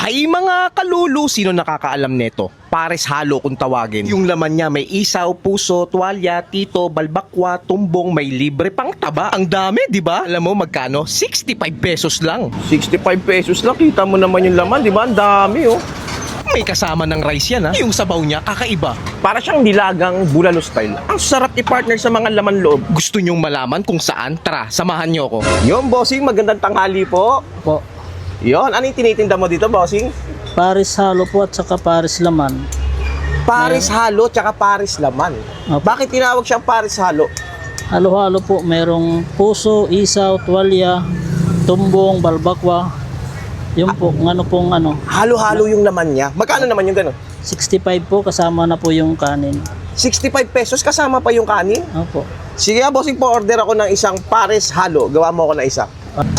Hay mga kalulu, sino nakakaalam neto? Pares halo kung tawagin. Yung laman niya may isaw, puso, tuwalya, tito, balbakwa, tumbong, may libre pang taba. Ang dami, di ba? Alam mo magkano? 65 pesos lang. 65 pesos lang, kita mo naman yung laman, di ba? Ang dami, oh. May kasama ng rice yan, ha? Yung sabaw niya, kakaiba. Para siyang nilagang bulalo style. Ang sarap i-partner sa mga laman loob. Gusto nyong malaman kung saan? Tara, samahan niyo ako. Yung bossing, magandang tanghali po. Po. Yon, ano yung tinitinda mo dito, bossing? Paris halo po at saka Paris laman. Paris halo, tsaka Paris laman. Opo. Bakit tinawag siyang Paris halo? Halo-halo po, merong puso, isaw, tuwalya, tumbong, balbakwa. Yung po, pong Halo-halo yung laman niya. Magkano naman yung gano'n? 65 po, kasama na po yung kanin. 65 pesos, kasama pa yung kanin? Opo. Sige, bossing, po-order ako ng isang Paris halo. Gawa mo ako ng isa.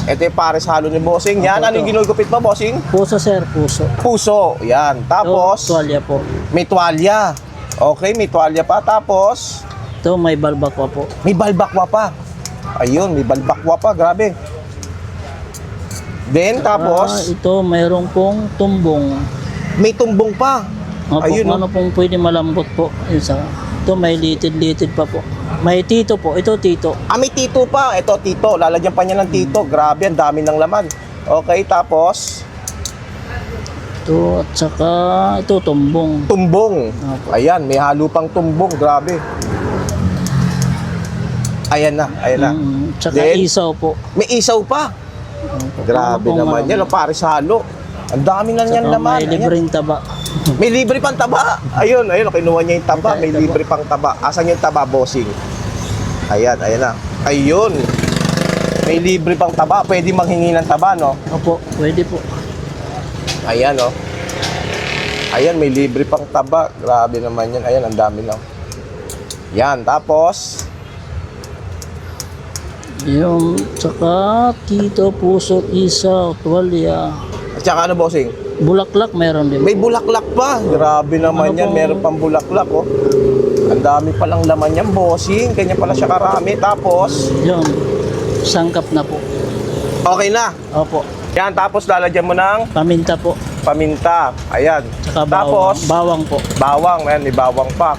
Ito yung Paris halo ni bossing. Yan, Opo, ano yung ito. ginugupit mo, bossing? Puso sir, puso. Puso, yan. Tapos, Ito, tuwalya po. may tuwalya. Okay, may tuwalya pa. Tapos, Ito, may balbakwa po. may balbakwa pa. Ayun, may balbakwa pa. Grabe. Then, tapos, Ito, mayroong pong tumbong. may tumbong pa. Opo, Ayun, ano pong pwede malambot po. Isa. Ito, may litid-litid pa po. May tito po. Ito, tito. May tito pa. Ito, tito. Lalagyan pa niya ng tito. Grabe, ang dami ng laman. Okay, tapos, Ito, at saka, ito, tumbong. tumbong. Opo. Ayan, may halo pang tumbong. Grabe. Ayan na, ayan na. Tsaka Then, isaw po. may isaw pa. Opo. Grabe Ano pong naman yan. Paris halo. Ang dami na niyan Tsaka laman. may Ayan. libreng taba. May libre pang taba. Ayun, ayun, kinuha niya yung taba. May Ito, ito libre pang taba. Asan yung taba, bossing? Ayan, ayan na. Ayun. May libre pang taba. Pwede manghingi ng taba, no? Opo, pwede po. Ayan, oh. Ayan, may libre pang taba. Grabe naman yan. Ayan, ang dami lang. Yan, tapos, Yung tsaka tito, puso, isaw, tuwalya. at saka ano, bossing? Bulaklak meron din. May bulaklak pa. Grabe naman Ano yan. pong- Meron pang bulaklak, oh. Ang dami palang laman yan, bossing. Kanya pala siya karami. Tapos, Yun, sangkap na po. okay na. Opo, Yan, tapos lalagyan mo ng paminta po. paminta. Ayan. Tsaka Tapos, bawang po. bawang. Ayan, may bawang pa.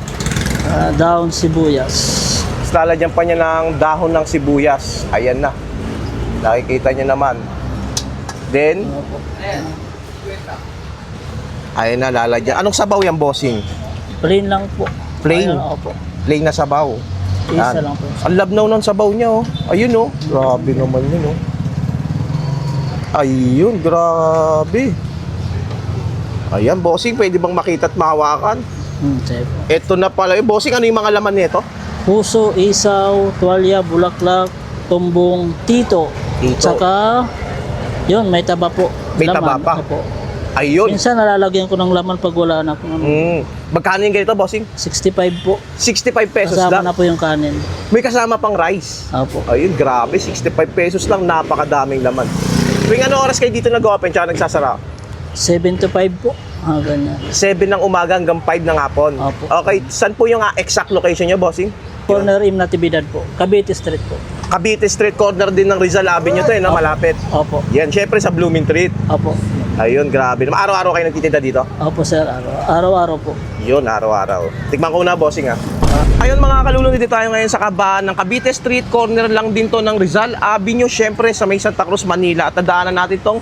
Daon sibuyas. Tapos lalagyan pa niya ng dahon ng sibuyas. Ayan na. Nakikita niyo naman. Then, Opo. ayan na, lalagyan. Anong sabaw yan, bossing? Plain lang po. Plain? Ayun, opo. Plain na sabaw. Isa Yan. lang po. Ang labnaw ng sabaw niya, oh. Ayun, oh. Grabe naman yun, oh. Ayun, grabe. Ayan, bossing, pwede bang makita at mahawakan? Sige po. Ito na pala. Bossing, ano yung mga laman nito? Puso, isaw, tuwalya, bulaklak, tumbong, tito. Tito. Tsaka, yun, may taba po. May taba pa. Opo. Ayun. Minsan nalalagyan ko ng laman pag wala na akong Magkano yung ganito, bossing? 65 po. 65 pesos Kasama lang. na po yung kanin. May kasama pang rice. Opo. Ayun, grabe. 65 pesos lang. Napakadaming laman. Tuwing ano oras kayo dito nag-open tsaka nagsasara? 7 to 5 po. Ganyan. 7 ng umaga hanggang 5 ng hapon. Opo. Okay, saan po yung exact location nyo, bossing? Corner im Natividad po. Cavite Street po. Cavite Street, corner din ng Rizal Avenue to, no? Malapit. Opo. Yan, syempre sa Blooming Street. Opo. Ayun, grabe. Araw-araw kayo nagtitinda dito? Opo sir. Araw-araw po. Yun, araw-araw. Tikman ko na, bossing, ha. Ayun, mga kalulong, dito tayo ngayon sa kabaan ng Cavite Street. Corner lang din to ng Rizal Avenue, syempre sa may Santa Cruz, Manila. At nadaanan natin tong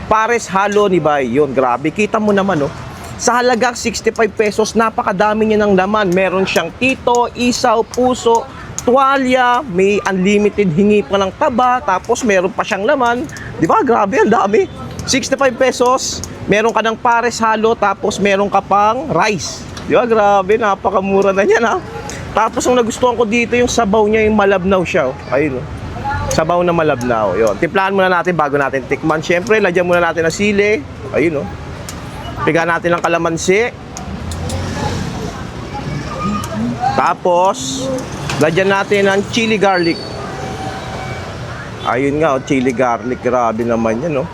Pares Halo ni Bay. Yun, grabe. Kita mo naman, oh. Sa halagang 65 pesos, napakadami niya ng laman. Meron siyang tito, isaw, puso, tuwalya, may unlimited hingi pa ng taba, tapos meron pa siyang laman. Di ba? Grabe, ang dami. 65 pesos, meron ka ng Pares Halo, tapos meron ka pang rice. Di ba? Grabe, napakamura na niyan, ha? Tapos ang nagustuhan ko dito, yung sabaw niya, yung malabnaw siya. Oh. Ayun, oh. Sabaw na malabnaw. Yun. Timplahan muna natin bago natin tikman. Siyempre, lagyan muna natin ng sili. Ayun, oh. Piga natin ng kalamansi. Tapos, lagyan natin ng chili garlic. Ayun nga, oh, chili garlic. Grabe naman yan, oh.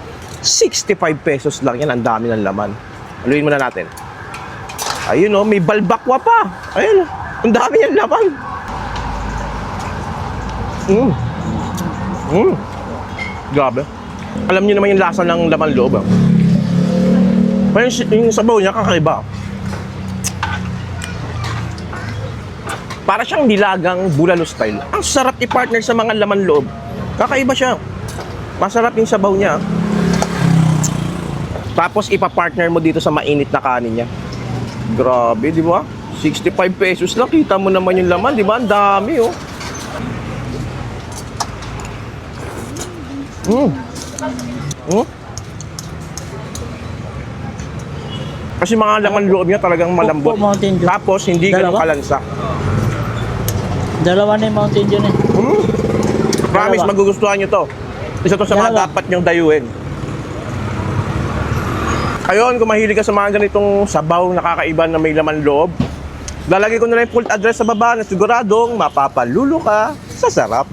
65 pesos lang yan. Ang dami ng laman. Haluin muna natin. Ayun, oh. May balbakwa pa. Ayun, oh. Ang dami yan laman. Grabe. Alam niyo naman yung lasa ng laman loob, ah. Pero yung sabaw niya kakaiba. Para siyang nilagang bulalo style. Ang sarap i-partner sa mga laman loob. Kakaiba siya. Masarap yung sabaw niya. Tapos ipa-partner mo dito sa mainit na kanin niya. Grabe, di ba? 65 pesos lang. Kita mo naman yung laman, di ba? Ang dami, oh. Kasi mga laman loob niya talagang malambot. Opo, Mountain Dew. Tapos hindi ganun Dalawa? kalansa. Dalawa na yung Mountain Dew na eh. Promise, Dalawa. magugustuhan nyo to. Isa to sa mga Dalawa. dapat nyong dayuhin. Ayun, kung mahilig ka sa mga ganitong sabaw na kakaiba na may laman loob, lalagay ko na lang yung full address sa baba na siguradong mapapalulo ka sa sarap.